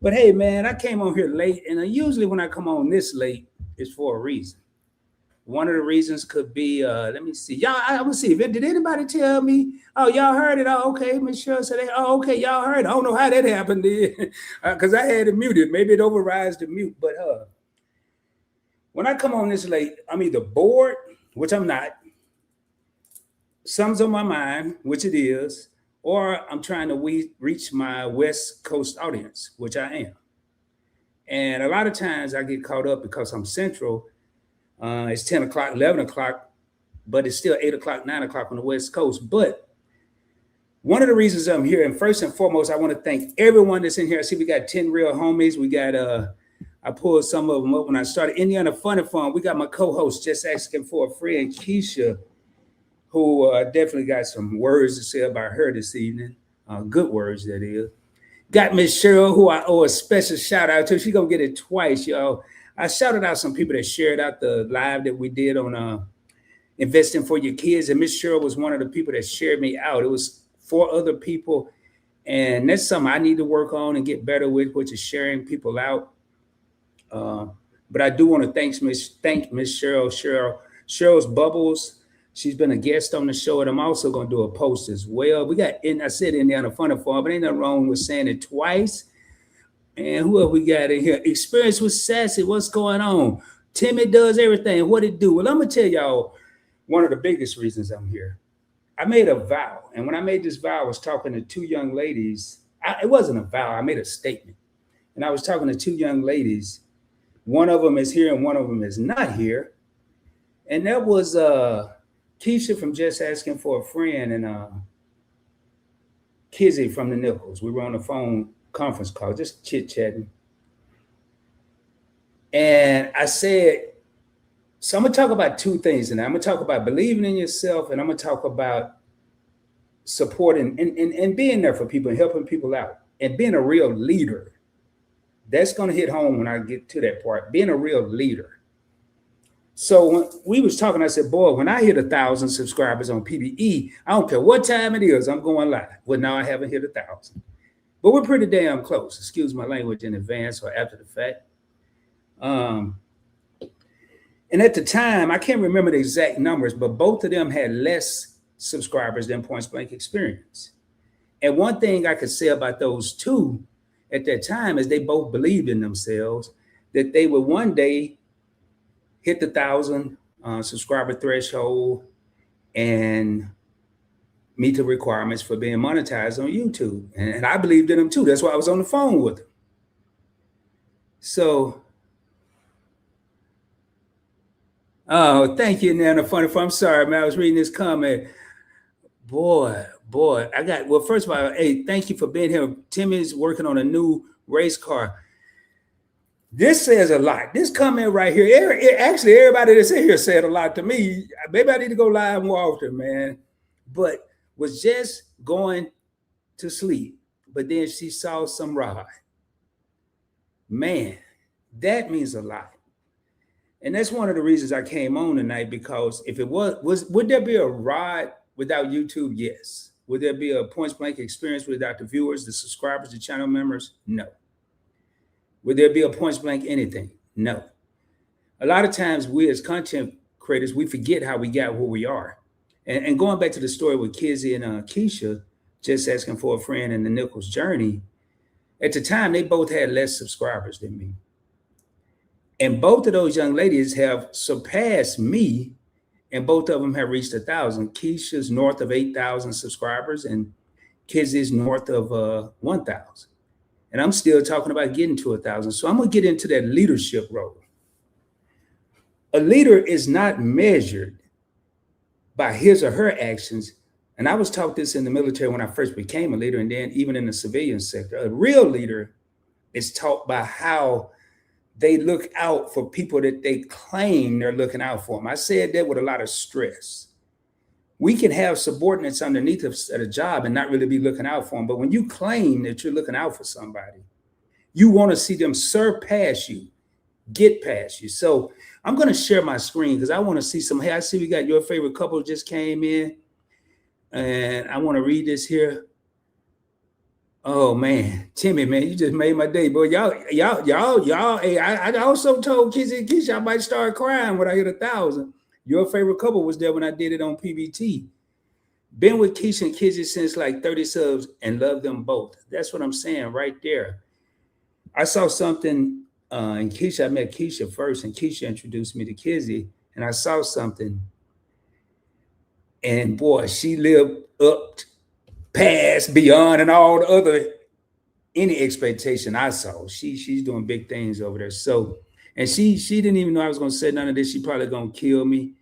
But hey, man, I came on here late, and usually when I come on this late, it's for a reason. One of the reasons could be, let me see, y'all. I will see. Did anybody tell me? Oh, y'all heard it? Oh, okay. Miss Cheryl said, "Oh, okay, y'all heard it." I don't know how that happened, because I had it muted. Maybe it overrides the mute. But when I come on this late, I'm either bored, which I'm not. Something's on my mind, which it is, or I'm trying to reach my West Coast audience, which I am. And a lot of times I get caught up because I'm central. It's 10 o'clock, 11 o'clock, but it's still 8 o'clock, 9 o'clock on the West Coast. But one of the reasons I'm here, and first and foremost, I want to thank everyone that's in here. I see we got 10 real homies. We got, I pulled some of them up when I started Indiana Funny Fun. We got my co-host just asking for a friend, Keisha, who definitely got some words to say about her this evening. Good words, that is. Got Miss Cheryl, who I owe a special shout out to. She gonna get it twice, y'all. I shouted out some people that shared out the live that we did on investing for your kids, and Miss Cheryl was one of the people that shared me out. It was 4 other people, and that's something I need to work on and get better with, which is sharing people out. But I do want to thank Miss Cheryl. Cheryl's Bubbles. She's been a guest on the show, and I'm also going to do a post as well. We got, I said Indiana Funny Farm, but ain't nothing wrong with saying it twice. And who have we got in here? Experience with Sassy. What's going on? Timmy does everything. What it do? Well, I'm going to tell y'all one of the biggest reasons I'm here. I made a vow. And when I made this vow, I was talking to 2 young ladies. It wasn't a vow. I made a statement. And I was talking to 2 young ladies. One of them is here and one of them is not here. And that was Keisha from Just Asking for a Friend and Kizzy from the Nichols. We were on the phone conference call, just chit-chatting. And I said, so I'm going to talk about 2 things. And I'm going to talk about believing in yourself, and I'm going to talk about supporting and being there for people and helping people out and being a real leader. That's going to hit home when I get to that part, being a real leader. So when we was talking, I said, boy, when I hit 1,000 subscribers on PBE, I don't care what time it is, I'm going live. Well, now I haven't hit 1,000. But we're pretty damn close. Excuse my language in advance or after the fact. And at the time, I can't remember the exact numbers, but both of them had less subscribers than Point Blank Experience. And one thing I could say about those 2 at that time is they both believed in themselves that they would one day hit the 1,000 subscriber threshold and meet the requirements for being monetized on YouTube. And I believed in them too. That's why I was on the phone with them. So, oh, thank you, Nana Funny Farm. I'm sorry, man. I was reading this comment. Boy, well, first of all, hey, thank you for being here. Timmy's working on a new race car. This says a lot. This comment right here, actually, everybody that's in here said a lot to me. Maybe I need to go live more often, man. But was just going to sleep, but then she saw some rod. Man, that means a lot. And that's one of the reasons I came on tonight, because if it would there be a rod without YouTube? Yes. Would there be a Point Blank Experience without the viewers, the subscribers, the channel members? No. Would there be a Point Blank anything? No. A lot of times we as content creators, we forget how we got where we are. And going back to the story with Kizzy and Keisha, Just Asking for a Friend, and the Nichols journey, at the time, they both had less subscribers than me. And both of those young ladies have surpassed me, and both of them have reached 1,000. Keisha's north of 8,000 subscribers, and Kizzy's north of 1,000. And I'm still talking about getting to 1,000. So I'm going to get into that leadership role. A leader is not measured by his or her actions. And I was taught this in the military when I first became a leader, and then even in the civilian sector. A real leader is taught by how they look out for people that they claim they're looking out for them. I said that with a lot of stress. We can have subordinates underneath us at a job and not really be looking out for them. But when you claim that you're looking out for somebody, you want to see them surpass you, get past you. So I'm going to share my screen because I want to see some. Hey, I see we got Your Favorite Couple just came in. And I want to read this here. Oh man, Timmy, man, you just made my day, boy. Y'all. Hey, I also told Kizzy and Keisha I might start crying when I hit 1,000. Your favorite couple was there when I did it on PBT. Been with Keisha and Kizzy since like 30 subs and love them both. That's what I'm saying right there. I saw something and Keisha, I met Keisha first, and Keisha introduced me to Kizzy, and I saw something, and boy, she lived up past, beyond, and all the other any expectation I saw. She's doing big things over there. So, and she didn't even know I was gonna say none of this. She probably gonna kill me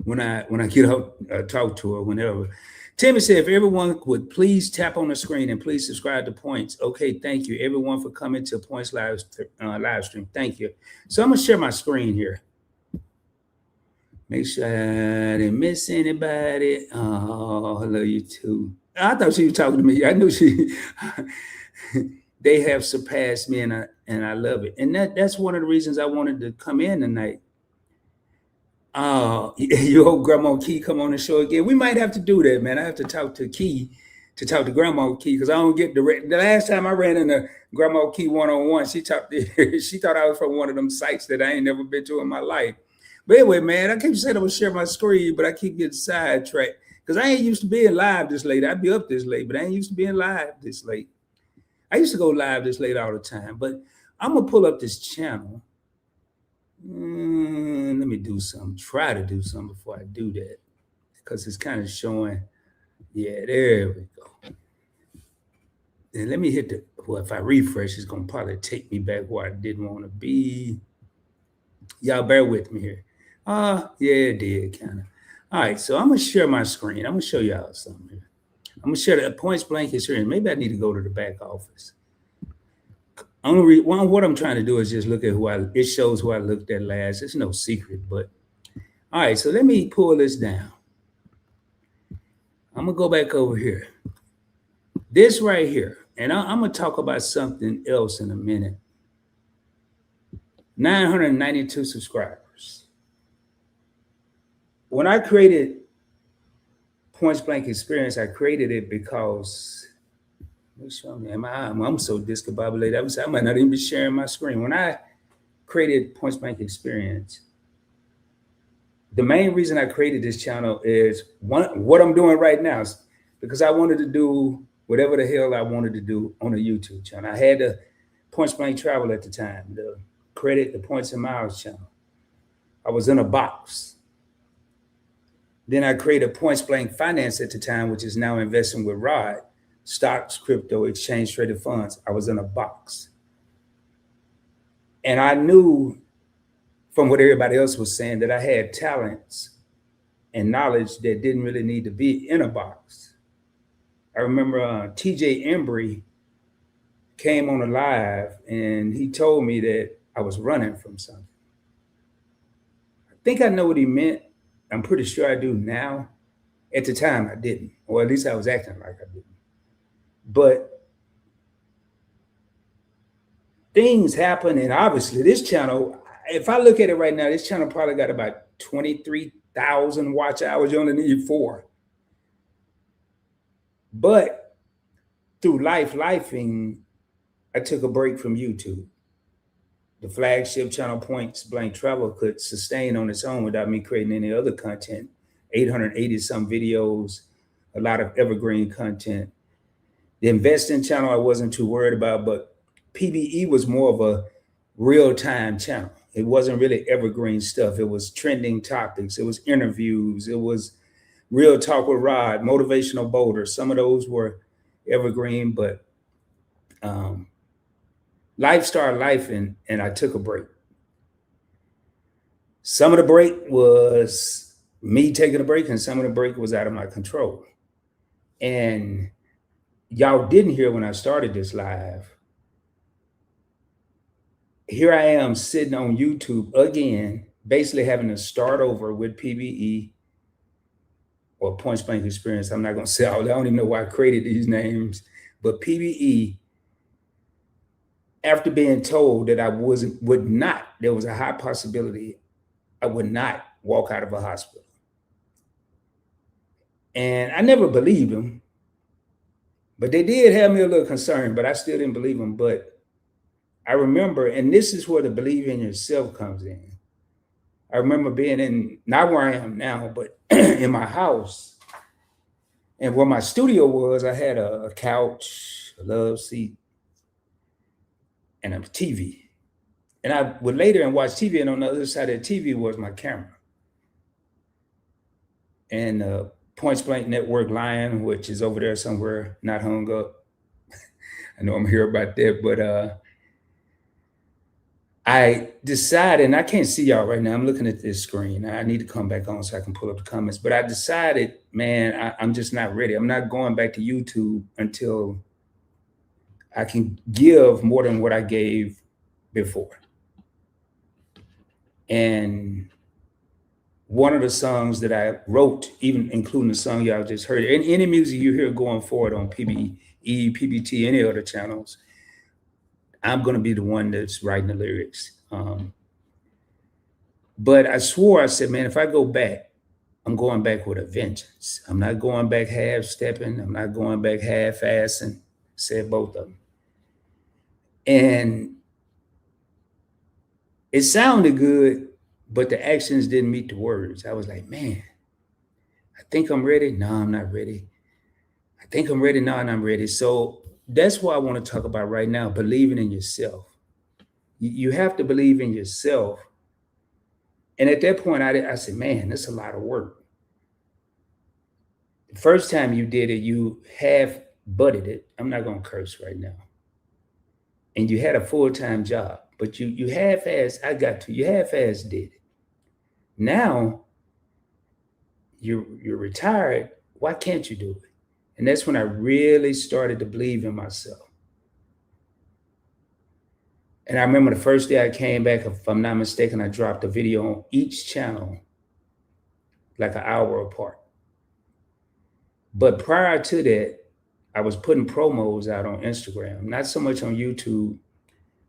when I get up talk to her whenever. Timmy said, if everyone would please tap on the screen and please subscribe to Points. Okay, thank you everyone for coming to Points live stream. Thank you. So I'm gonna share my screen here. Make sure I didn't miss anybody. Oh, I love you too. I thought she was talking to me. I knew she. They have surpassed me, and I love it. And that's one of the reasons I wanted to come in tonight. You hope Grandma Key come on the show again. We might have to do that, man. I have to talk to Key to talk to Grandma Key because I don't get the last time I ran into Grandma Key 1-on-1. She thought I was from one of them sites that I ain't never been to in my life. But anyway, man, I keep saying I'm gonna share my screen, but I keep getting sidetracked because I ain't used to being live this late. I'd be up this late, but I ain't used to being live this late. I used to go live this late all the time, but I'm gonna pull up this channel. Let me do something. Try to do something before I do that because it's kind of showing. Yeah, there we go. And let me hit the. Well, if I refresh, it's gonna probably take me back where I didn't want to be. Y'all bear with me here. Yeah, it did kind of. All right, so I'm gonna share my screen. I'm gonna show y'all something here. I'm gonna share the Points Blank experience. Maybe I need to go to the back office. What I'm trying to do is just look at it shows who I looked at last. It's no secret, but all right, so let me pull this down. I'm gonna go back over here. This right here, and I'm gonna talk about something else in a minute. 992 subscribers. When I created Points Blank Experience, I created it because I'm so discombobulated. I might not even be sharing my screen. When I created Points Blank Experience, the main reason I created this channel is what I'm doing right now is because I wanted to do whatever the hell I wanted to do on a YouTube channel. I had the Points Blank Travel at the time, the Points and Miles channel. I was in a box. Then I created Points Blank Finance at the time, which is now investing with Rod, stocks, crypto, exchange traded funds. I was in a box. And I knew from what everybody else was saying that I had talents and knowledge that didn't really need to be in a box. I remember TJ Embry came on a live and he told me that I was running from something. I think I know what he meant. I'm pretty sure I do now. At the time, I didn't, or at least I was acting like I didn't. But things happen, and obviously this channel, if I look at it right now, this channel probably got about 23,000 watch hours. You only need 4. But through lifing, I took a break from YouTube. The flagship channel Points Blank Travel could sustain on its own without me creating any other content. 880 some videos, a lot of evergreen content. The investing channel I wasn't too worried about, but PBE was more of a real-time channel. It wasn't really evergreen stuff. It was trending topics. It was interviews. It was Real Talk with Rod, Motivational Boulder. Some of those were evergreen, but life started life, and I took a break. Some of the break was me taking a break, and some of the break was out of my control. And y'all didn't hear when I started this live. Here I am sitting on YouTube again, basically having to start over with PBE or Points Blank Experience. I'm not going to say all. I don't even know why I created these names, but PBE. After being told that I would not, there was a high possibility I would not walk out of a hospital. And I never believed him. But they did have me a little concerned, but I still didn't believe them. But I remember, and this is where the believe in yourself comes in. I remember being in, not where I am now, but in my house. And where my studio was, I had a couch, a love seat, and a TV. And I would later and watch TV, and on the other side of the TV was my camera. And Points Blank Network Lion, which is over there somewhere, not hung up. I know I'm here about that, but I decided, and I can't see y'all right now. I'm looking at this screen. I need to come back on so I can pull up the comments. But I decided, man, I'm just not ready. I'm not going back to YouTube until I can give more than what I gave before. And one of the songs that I wrote, even including the song y'all just heard, and any music you hear going forward on PBE, PBT, any other channels, I'm going to be the one that's writing the lyrics. But I swore, I said, man, if I go back, I'm going back with a vengeance. I'm not going back half-stepping. I'm not going back half-assing. Said both of them. And it sounded good, but the actions didn't meet the words. I was like, man, I think I'm ready. No, I'm not ready. I think I'm ready. No, I'm not ready. So that's what I want to talk about right now, believing in yourself. You have to believe in yourself. And at that point, I said, man, that's a lot of work. The first time you did it, you half-butted it. I'm not going to curse right now. And you had a full-time job, but you half-assed, you half-assed did it. Now, you're retired. Why can't you do it? And that's when I really started to believe in myself. And I remember the first day I came back, if I'm not mistaken, I dropped a video on each channel, like an hour apart. But prior to that, I was putting promos out on Instagram, not so much on YouTube.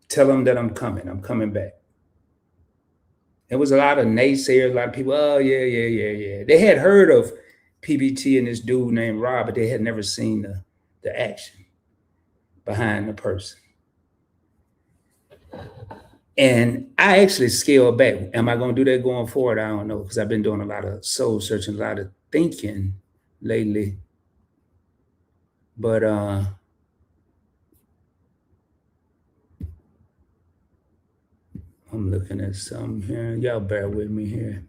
Tell them that I'm coming back. There was a lot of naysayers, a lot of people, oh, yeah. They had heard of PBT and this dude named Rob, but they had never seen the action behind the person. And I actually scaled back. Am I going to do that going forward? I don't know, because I've been doing a lot of soul searching, a lot of thinking lately. But I'm looking at some here. Y'all bear with me here.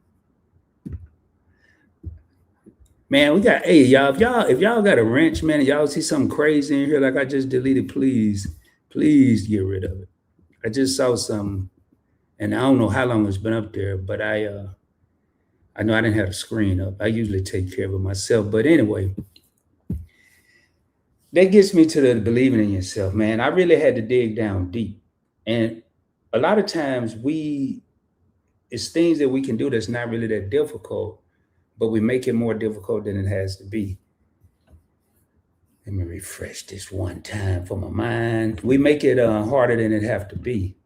Man, we got, hey, y'all, if y'all got a wrench, man, and y'all see something crazy in here like I just deleted, please get rid of it. I just saw something, and I don't know how long it's been up there, but I know I didn't have the screen up. I usually take care of it myself. But anyway, that gets me to the believing in yourself, man. I really had to dig down deep. And a lot of times it's things that we can do that's not really that difficult, but we make it more difficult than it has to be. Let me refresh this one time for my mind. We make it harder than it have to be.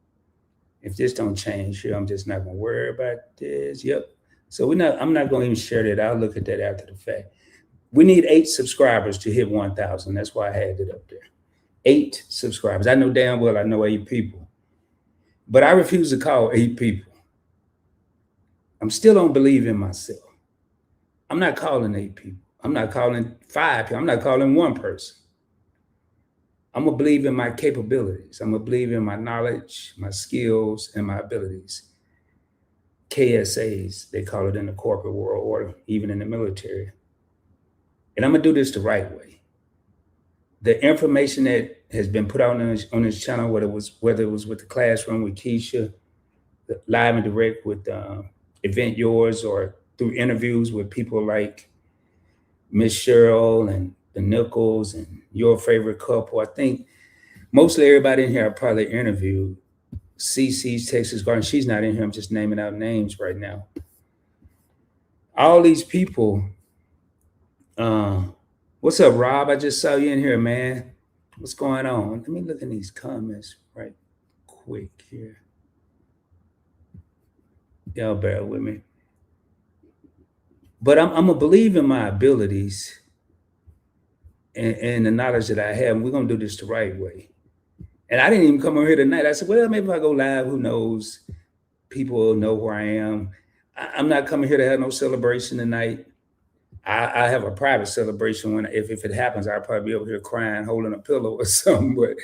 If this don't change here, I'm just not gonna worry about this. Yep. So I'm not gonna even share that. I'll look at that after the fact. We need 8 subscribers to hit 1,000. That's why I had it up there. 8 subscribers. I know damn well I know 8 people, but I refuse to call 8 people. I'm still don't believe in myself. I'm not calling 8 people. I'm not calling 5 people. I'm not calling 1 person. I'm going to believe in my capabilities. I'm going to believe in my knowledge, my skills, and my abilities. KSAs, they call it in the corporate world, or even in the military. And I'm going to do this the right way. The information that has been put out on this channel, whether it was with the classroom with Keisha, the live and direct with Event Yours, or through interviews with people like Miss Cheryl and the Nichols and your favorite couple. I think mostly everybody in here I probably interviewed. CC's Texas Garden. She's not in here. I'm just naming out names right now. All these people. What's up, Rob? I just saw you in here, man. What's going on? Let me look in these comments right quick here. Y'all bear with me. But I'm gonna believe in my abilities. and the knowledge that I have, and we're gonna do this the right way. And I didn't even come over here tonight. I said, well, maybe if I go live, who knows? People will know where I am. I'm not coming here to have no celebration tonight. I have a private celebration when if it happens, I'll probably be over here crying, holding a pillow or something, but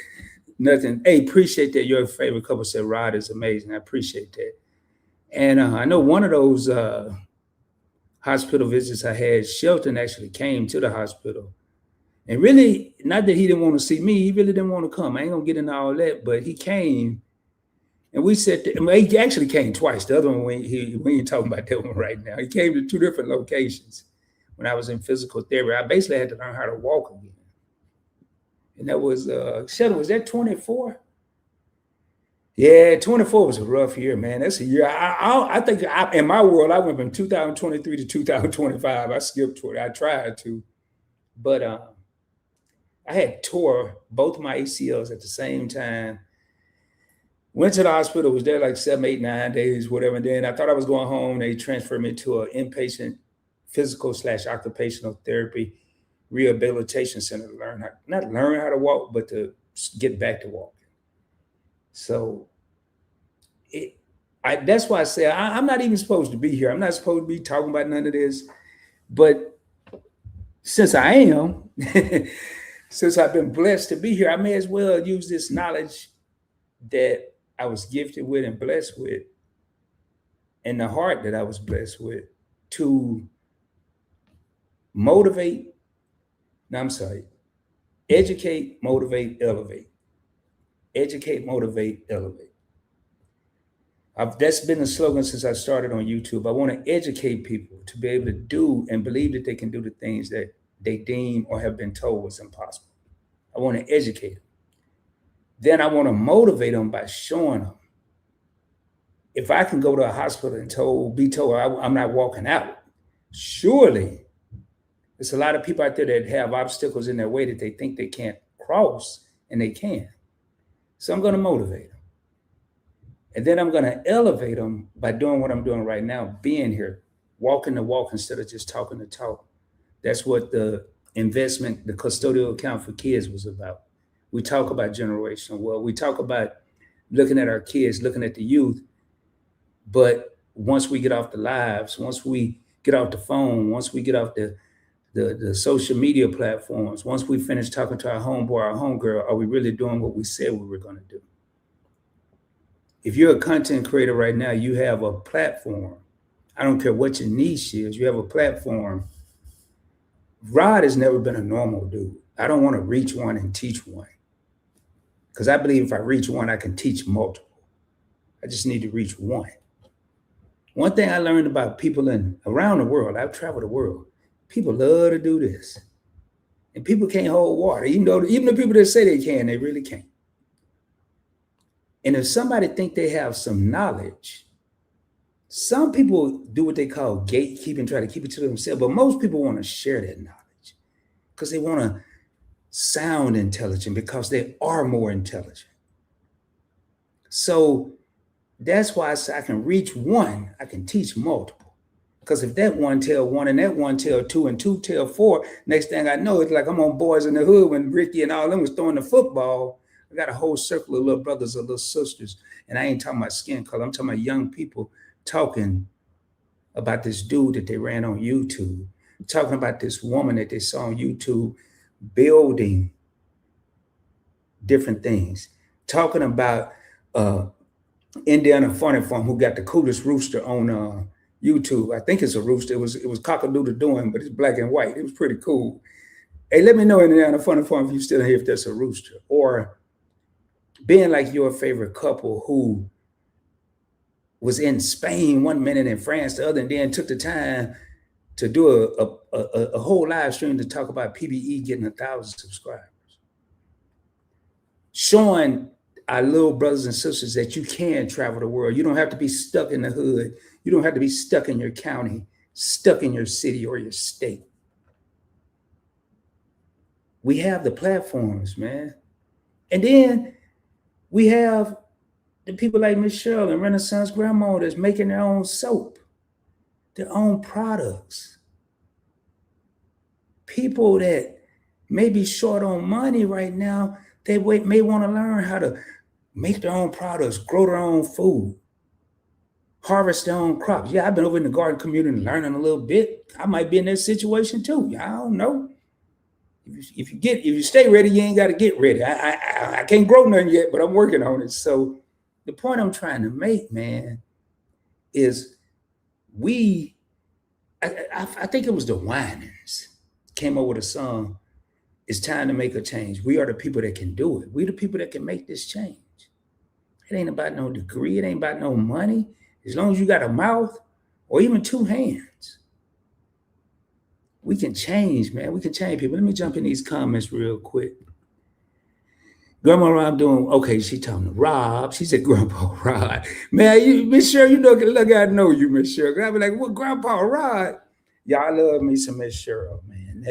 nothing. Hey, appreciate that. Your favorite couple said Rod is amazing. I appreciate that. And I know one of those hospital visits I had, Shelton actually came to the hospital. And really, not that he didn't want to see me, he really didn't want to come. I ain't gonna get into all that, but he came and we said, he actually came twice. The other one, we ain't talking about that one right now. He came to two different locations when I was in physical therapy. I basically had to learn how to walk again. And that was, Shelton, was that 24? Yeah, 24 was a rough year, man. That's a year. I think in my world, I went from 2023 to 2025. I skipped 20. I tried to, but I had tore both my ACLs at the same time. Went to the hospital, was there like 7, 8, 9 days, whatever. And then I thought I was going home. They transferred me to an inpatient physical/occupational therapy rehabilitation center to not learn how to walk, but to get back to walking. So that's why I say I'm not even supposed to be here. I'm not supposed to be talking about none of this. But since I am, since I've been blessed to be here, I may as well use this knowledge that I was gifted with and blessed with, and the heart that I was blessed with, to motivate. No, I'm sorry. Educate, motivate, elevate. Educate, motivate, elevate. That's been the slogan since I started on YouTube. I want to educate people to be able to do and believe that they can do the things that they deem or have been told was impossible. I want to educate them. Then I want to motivate them by showing them. If I can go to a hospital and be told I'm not walking out, surely there's a lot of people out there that have obstacles in their way that they think they can't cross, and they can. So I'm going to motivate them. And then I'm going to elevate them by doing what I'm doing right now, being here, walking the walk instead of just talking the talk. That's what the investment, the custodial account for kids was about. We talk about generational wealth. We talk about looking at our kids, looking at the youth. But once we get off the lives, once we get off the phone, once we get off the social media platforms, once we finish talking to our homeboy, our homegirl, are we really doing what we said we were going to do? If you're a content creator right now, you have a platform. I don't care what your niche is, you have a platform. Rod has never been a normal dude. I don't want to reach one and teach one, because I believe if I reach one, I can teach multiple. I just need to reach one. One thing I learned about people around the world, I've traveled the world, people love to do this. And people can't hold water. Even the people that say they can, they really can't. And if somebody think they have some knowledge, some people do what they call gatekeeping, try to keep it to themselves, but most people want to share that knowledge because they want to sound intelligent, because they are more intelligent. So that's why I say I can reach one, I can teach multiple. Because if that one tell one and that one tell two and two tell four, next thing I know, it's like I'm on Boys in the Hood when Ricky and all them was throwing the football. I got a whole circle of little brothers or little sisters. And I ain't talking about skin color. I'm talking about young people talking about this dude that they ran on YouTube, talking about this woman that they saw on YouTube building different things, talking about Indiana Funny Farm, who got the coolest rooster on YouTube. I think it's a rooster. It was cock-a-doodle doing, but it's black and white. It was pretty cool. Hey, let me know, Indiana Funny Farm, if you still here, if that's a rooster. Or being like your favorite couple who was in Spain one minute and France the other, and then took the time to do a whole live stream to talk about PBE getting 1,000 subscribers. Showing our little brothers and sisters that you can travel the world. You don't have to be stuck in the hood. You don't have to be stuck in your county, stuck in your city or your state. We have the platforms, man. And then we have the people like Miss Cheryl and Renaissance Grandma that's making their own soap, their own products. People that may be short on money right now. They may want to learn how to make their own products, grow their own food, harvest their own crops. Yeah, I've been over in the garden community learning a little bit. I might be in that situation too. I don't know. If you stay ready, you ain't got to get ready. I can't grow nothing yet, but I'm working on it. So the point I'm trying to make, man, is I think it was the Winans came up with a song. It's time to make a change. We are the people that can do it. We're the people that can make this change. It ain't about no degree. It ain't about no money. As long as you got a mouth or even two hands, we can change, man. We can change people. Let me jump in these comments real quick. Grandma Rob doing okay. She talking to Rob. She said, Grandpa Rod. Man, you Miss Cheryl, you know, look, I know you, Miss Cheryl. I be like, what, Grandpa Rod? Y'all love me some Miss Cheryl, man.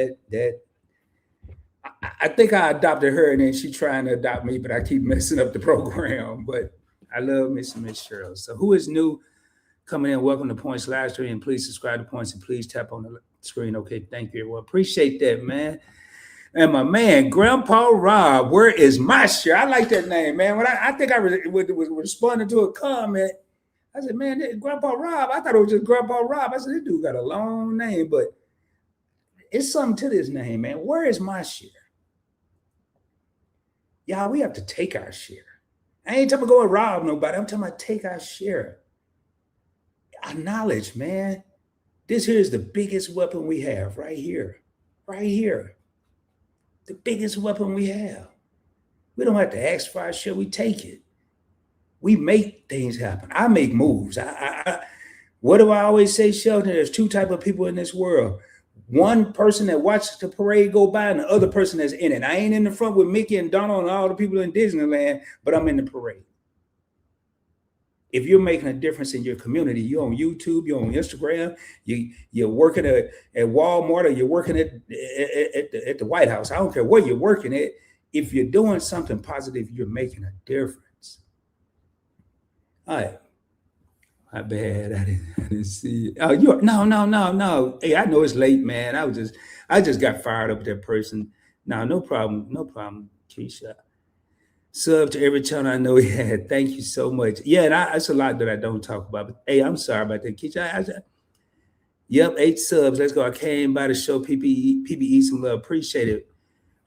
I think I adopted her, and then she trying to adopt me, but I keep messing up the program. But I love me some Miss Cheryl. So who is new coming in? Welcome to Points Live Stream, and please subscribe to Points and please tap on the screen. Okay, thank you. Well, appreciate that, man. And my man, Grandpa Rob, where is my share? I like that name, man. When I think I was responding to a comment, I said, man, Grandpa Rob, I thought it was just Grandpa Rob. I said, this dude got a long name, but it's something to this name, man. Where is my share? Y'all, we have to take our share. I ain't talking about go and rob nobody. I'm talking about take our share. Our knowledge, man. This here is the biggest weapon we have right here. Right here. The biggest weapon we have. We don't have to ask for our share. We take it. We make things happen. I make moves. What do I always say, Sheldon? There's two types of people in this world. One person that watches the parade go by and the other person that's in it. I ain't in the front with Mickey and Donald and all the people in Disneyland, but I'm in the parade. If you're making a difference in your community, you're on YouTube, you're on Instagram, you're working at Walmart, or you're working at the White House. I don't care where you're working at. If you're doing something positive, you're making a difference. All right. My bad. I didn't see it. Oh, no. Hey, I know it's late, man. I just got fired up with that person. No problem, Keisha. Sub to every channel I know he had. Thank you so much. Yeah, and it's a lot that I don't talk about. But hey, I'm sorry about that, Keisha. Yep, 8 subs. Let's go. I came by to show PPE some love. Appreciate it.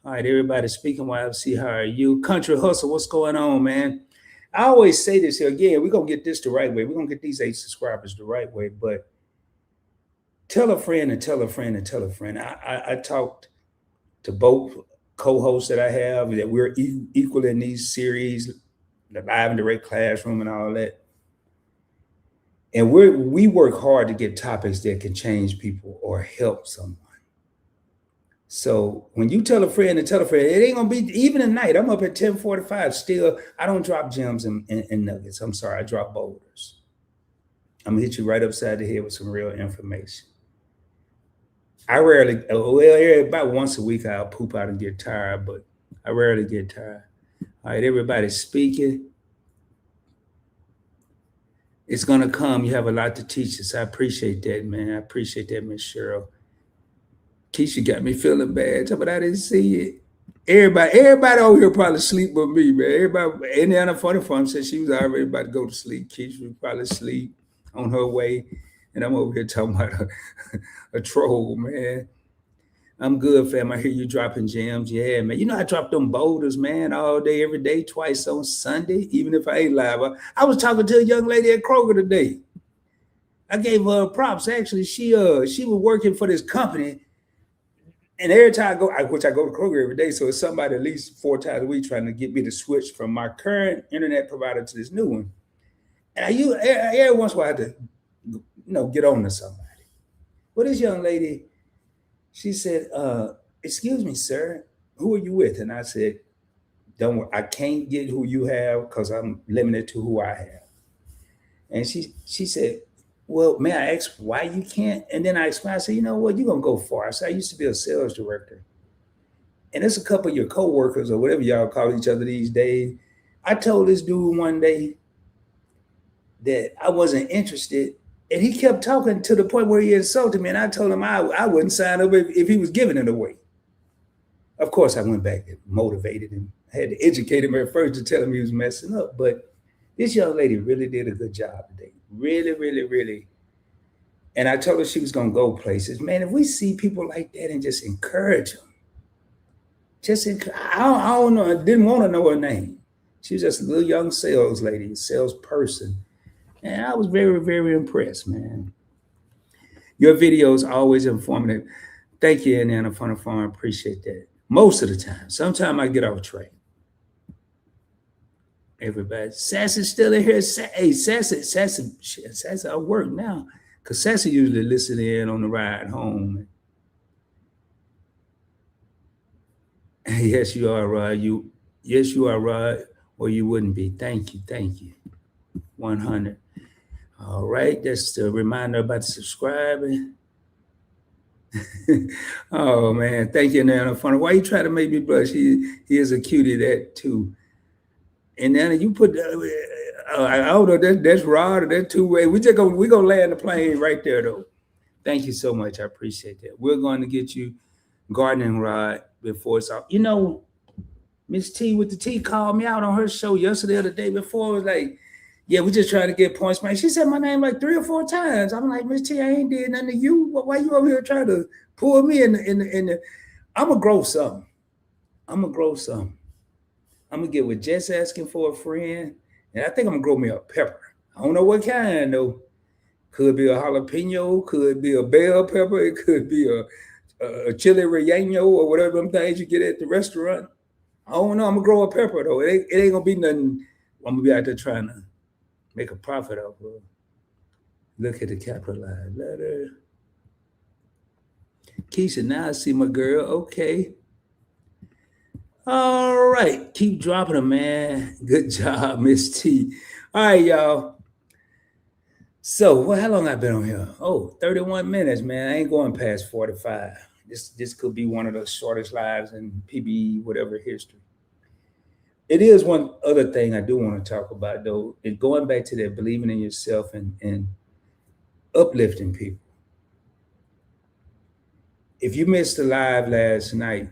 All right, everybody speaking YFC, how are you? Country Hustle, what's going on, man? I always say this here again. We're going to get this the right way. We're going to get these 8 subscribers the right way. But tell a friend and tell a friend and tell a friend. I talked to both co-hosts that I have that we're equal in these series, the live and direct classroom and all that. And we work hard to get topics that can change people or help someone. So when you tell a friend and tell a friend, it ain't gonna be even at night. I'm up at 10:45. Still, I don't drop gems and nuggets. I'm sorry, I drop boulders. I'm gonna hit you right upside the head with some real information. I rarely, about once a week, I'll poop out and get tired, but I rarely get tired. All right, everybody's speaking. It's gonna come. You have a lot to teach us. I appreciate that, man. I appreciate that, Miss Cheryl. Keisha got me feeling bad, but I didn't see it. Everybody over here probably sleep with me, man. Everybody, Indiana Funny Farm said she was already about to go to sleep. Keisha was probably asleep on her way, and I'm over here talking about a troll, man. I'm good, fam. I hear you dropping gems. Yeah, man. You know I drop them boulders, man, all day, every day, twice on Sunday, even if I ain't live. I was talking to a young lady at Kroger today. I gave her props. Actually, she was working for this company. And every time I go to Kroger every day, so it's somebody at least 4 times a week trying to get me to switch from my current internet provider to this new one. And every once in a while I have to, get on to somebody. Well, this young lady, she said, excuse me, sir, who are you with? And I said, don't worry, I can't get who you have because I'm limited to who I have. And she said, well, may I ask why you can't? And then I explained, I said, you know what, you're going to go far. I said, I used to be a sales director. And it's a couple of your coworkers or whatever y'all call each other these days. I told this dude one day that I wasn't interested. And he kept talking to the point where he insulted me. And I told him I wouldn't sign up if he was giving it away. Of course, I went back and motivated him. I had to educate him at first to tell him he was messing up. But this young lady really did a good job today. Really, really, really. And I told her she was going to go places. Man, if we see people like that and just encourage them, I don't know. I didn't want to know her name. She was just a little young sales lady, salesperson. And I was very, very impressed, man. Your videos are always informative. Thank you, Nana Fun Farm. Appreciate that. Most of the time. Sometimes I get off track. Everybody. Sassy's still in here. Hey, Sassy, I work now. Because Sassy usually listen in on the ride home. Yes, you are, Rod. Yes, you are, Rod. Or you wouldn't be. Thank you. 100. All right. Just a reminder about subscribing. Oh man, thank you, Nana. Funny. Why you try to make me blush? He is a cutie, that too. And Nana, you put I don't know, that's Rod or that two-way. We gonna land the plane right there though. Thank you so much. I appreciate that. We're going to get you gardening rod before it's out. You know, Miss T with the T called me out on her show yesterday or the day before. It was like, yeah, we just trying to get points, man. She said my name like 3 or 4 times. I'm like, Miss T, I ain't did nothing to you. Why you over here trying to pull me in the I'm gonna grow something. I'm gonna get with just asking for a friend, and I think I'm gonna grow me a pepper. I don't know what kind though. Could be a jalapeno, could be a bell pepper, it could be a chili relleno or whatever them things you get at the restaurant. I don't know. I'm gonna grow a pepper though. It ain't gonna be nothing. I'm gonna be out there trying to make a profit off of. Look at the capitalized letter. Keisha, now I see my girl. Okay. All right. Keep dropping them, man. Good job, Miss T. All right, y'all. So, how long I been on here? 31 minutes, man. I ain't going past 45. This could be one of the shortest lives in PBE, whatever history. It is one other thing I do want to talk about, though, and going back to that believing in yourself and uplifting people. If you missed the live last night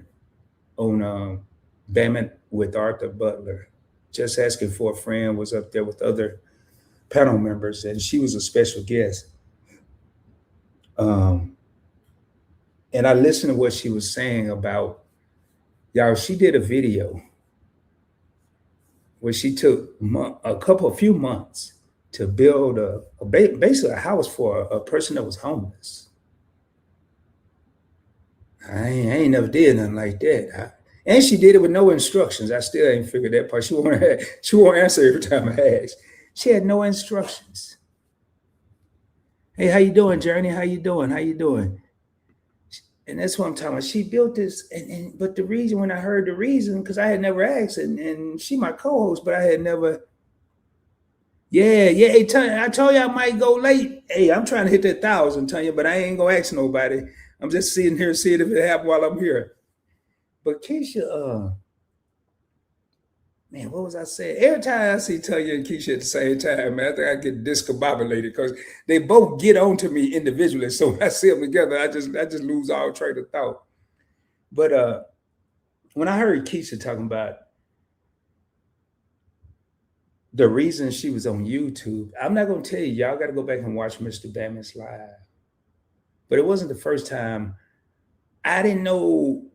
on Bama with Arthur Butler, just asking for a friend was up there with other panel members, and she was a special guest. And I listened to what she was saying about, y'all, she did a video where she took a few months to build basically a house for a person that was homeless. I ain't never did nothing like that. And she did it with no instructions. I still ain't figured that part. She won't answer every time I ask. She had no instructions. Hey, how you doing, Journey? How you doing? And that's what I'm talking about. She built this, but the reason, when I heard the reason, because I had never asked, and she my co-host, but I had never. Yeah. Hey, Tanya, I told you I might go late. Hey, I'm trying to hit that 1,000, Tanya, but I ain't gonna ask nobody. I'm just sitting here seeing if it happens while I'm here. But Keisha, man, what was I saying? Every time I see Tanya and Keisha at the same time, man, I think I get discombobulated because they both get on to me individually. So when I see them together, I just lose all train of thought. But when I heard Keisha talking about the reason she was on YouTube, I'm not going to tell you. Y'all got to go back and watch Mr. Bama's live. But it wasn't the first time. I didn't know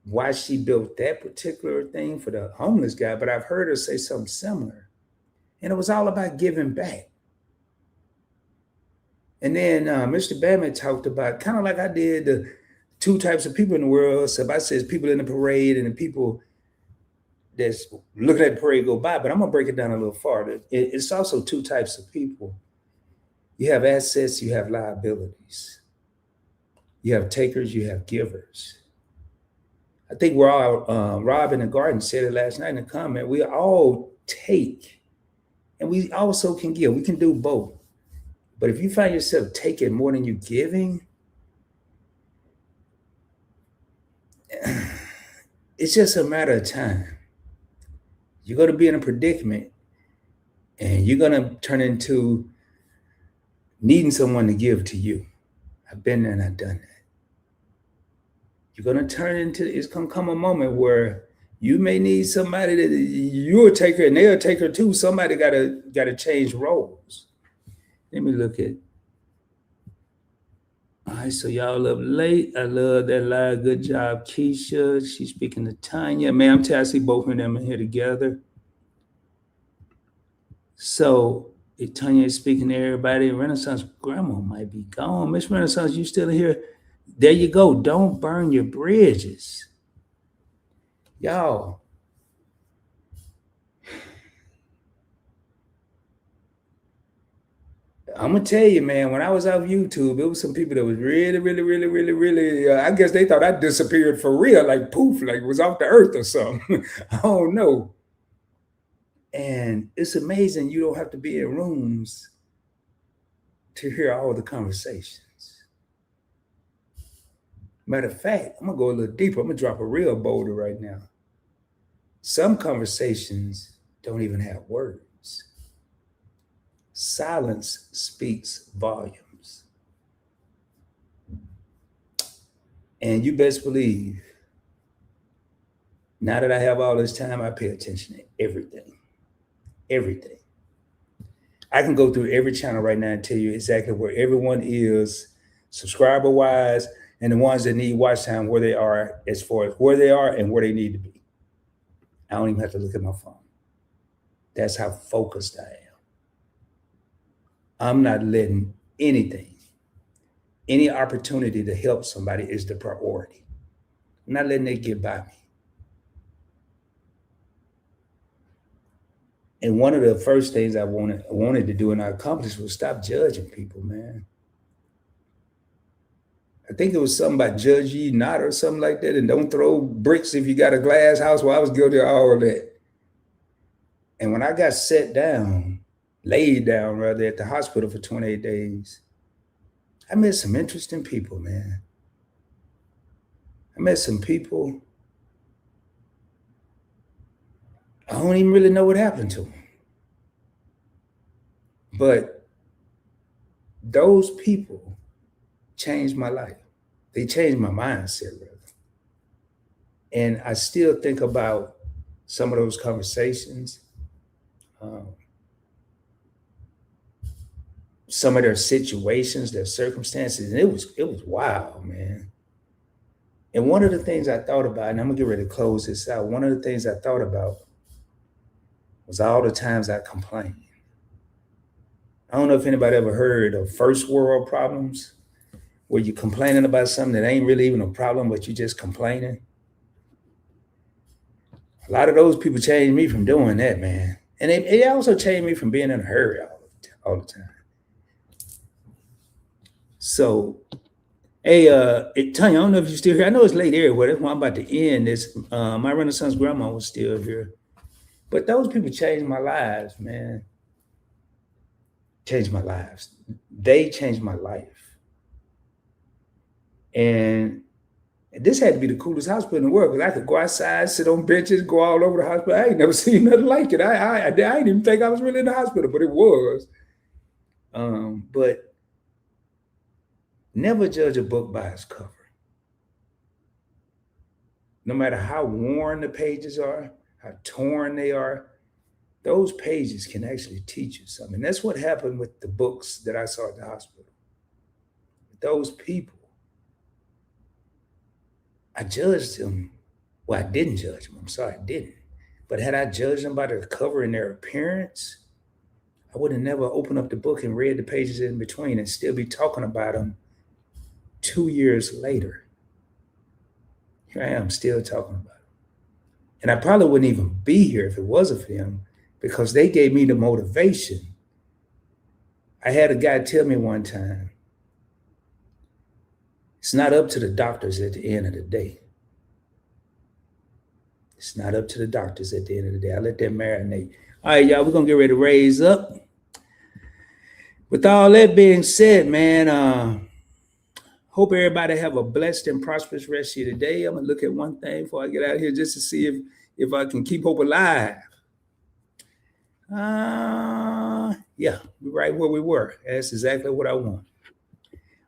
why she built that particular thing for the homeless guy, but I've heard her say something similar. And it was all about giving back. And then Mr. Bama talked about, kind of like I did, the 2 types of people in the world. So I said people in the parade and the people that's looking at the parade go by, but I'm going to break it down a little farther. It's also 2 types of people. You have assets, you have liabilities. You have takers, you have givers. I think we're all, Rob in the Garden said it last night in a comment, we all take and we also can give. We can do both. But if you find yourself taking more than you're giving, it's just a matter of time. You're going to be in a predicament and you're going to turn into needing someone to give to you. I've been there and I've done that. you're going to turn into, it's going to come a moment where you may need somebody that you'll take her and they'll take her too. Somebody gotta change roles. Let me look at. All right, so y'all up late. I love that live. Good job, Keisha. She's speaking to Tanya. Man, I'm telling you, I see both of them in here together. So if Tanya is speaking to everybody, Renaissance grandma might be gone. Miss Renaissance, you still here? There you go. Don't burn your bridges. Y'all. I'm gonna tell you, man, when I was off YouTube, it was some people that was really, I guess they thought I disappeared for real, like poof, like it was off the earth or something. I don't know. And it's amazing you don't have to be in rooms to hear all the conversations. Matter of fact, I'm gonna go a little deeper. I'm gonna drop a real boulder right now. Some conversations don't even have words. Silence speaks volumes. And you best believe, now that I have all this time, I pay attention to everything. Everything. I can go through every channel right now and tell you exactly where everyone is, subscriber wise, and the ones that need watch time, where they are, as far as where they are and where they need to be. I don't even have to look at my phone. That's how focused I am. I'm not letting anything, any opportunity to help somebody is the priority. I'm not letting it get by me. And one of the first things I wanted to do and I accomplished was stop judging people, man. I think it was something about judge ye not or something like that, and don't throw bricks if you got a glass house. Well, I was guilty of all of that. And when I got laid down rather, at the hospital for 28 days, I met some interesting people, man. I met some people, I don't even really know what happened to them. But those people changed my life. They changed my mindset, rather. And I still think about some of those conversations, some of their situations, their circumstances, and it was wild, man. And one of the things I thought about, and I'm gonna get ready to close this out, one of the things I thought about was all the times I complained. I don't know if anybody ever heard of first world problems, where you're complaining about something that ain't really even a problem, but you're just complaining. A lot of those people changed me from doing that, man. And it also changed me from being in a hurry all the time. So, hey, Tanya, I don't know if you're still here. I know it's late everywhere. That's why I'm about to end this. My Renaissance grandma was still here. But those people changed my lives, man. Changed my lives. They changed my life. And this had to be the coolest hospital in the world, because I could go outside, sit on benches, go all over the hospital. I ain't never seen nothing like it. I didn't even think I was really in the hospital, but it was. But never judge a book by its cover. No matter how worn the pages are, how torn they are, those pages can actually teach you something. And that's what happened with the books that I saw at the hospital. Those people, I judged them. Well, I didn't judge them. I'm sorry, I didn't. But had I judged them by their cover and their appearance, I would have never opened up the book and read the pages in between and still be talking about them 2 years later. Here I am still talking about them. And I probably wouldn't even be here if it wasn't for them, because they gave me the motivation. I had a guy tell me one time, it's not up to the doctors at the end of the day. It's not up to the doctors at the end of the day. I let that marinate. All right, y'all, we're going to get ready to raise up. With all that being said, man, hope everybody have a blessed and prosperous rest of your day. I'm going to look at one thing before I get out of here just to see if I can keep hope alive. Yeah, we're right where we were. That's exactly what I want.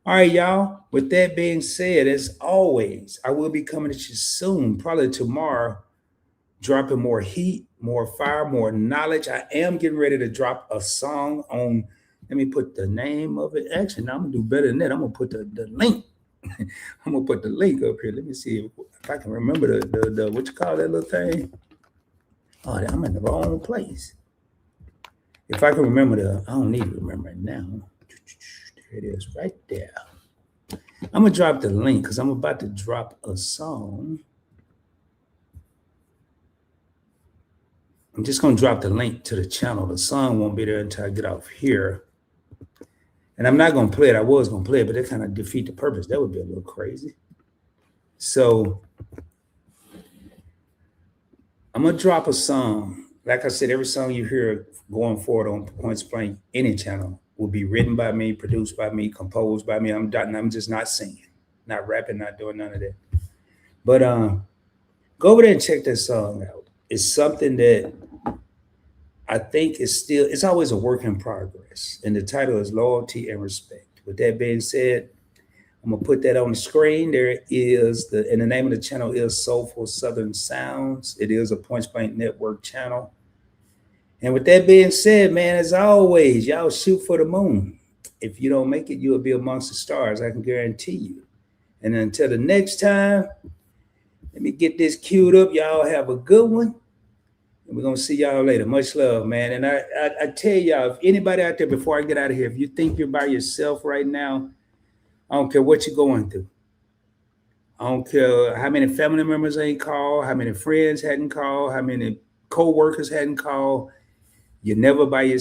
All right, y'all. With that being said, as always, I will be coming at you soon, probably tomorrow, dropping more heat, more fire, more knowledge. I am getting ready to drop a song on. Let me put the name of it. Actually, no, I'm gonna do better than that. I'm gonna put the link. I'm gonna put the link up here. Let me see if I can remember the what you call that little thing. Oh, I'm in the wrong place. If I can remember I don't need to remember it now. There it is, right there. I'm gonna drop the link because I'm about to drop a song. I'm just gonna drop the link to the channel. The song won't be there until I get off here. And I'm not gonna play it. I was gonna play it, but that kind of defeat the purpose. That would be a little crazy. So I'm gonna drop a song. Like I said, every song you hear going forward on Points Blank, any channel, will be written by me, produced by me, composed by me. I'm just not singing, not rapping, not doing none of that. But go over there and check that song out. It's something that I think it's always a work in progress. And the title is Loyalty and Respect. With that being said, I'm gonna put that on the screen. There is and the name of the channel is Soulful Southern Sounds. It is a Points Blank Network channel. And with that being said, man, as always, y'all shoot for the moon. If you don't make it, you'll be amongst the stars. I can guarantee you. And until the next time, let me get this queued up. Y'all have a good one. And we're going to see y'all later. Much love, man. And I tell y'all, if anybody out there, before I get out of here, if you think you're by yourself right now, I don't care what you're going through. I don't care how many family members ain't called, how many friends hadn't called, how many co-workers hadn't called. You're never by yourself.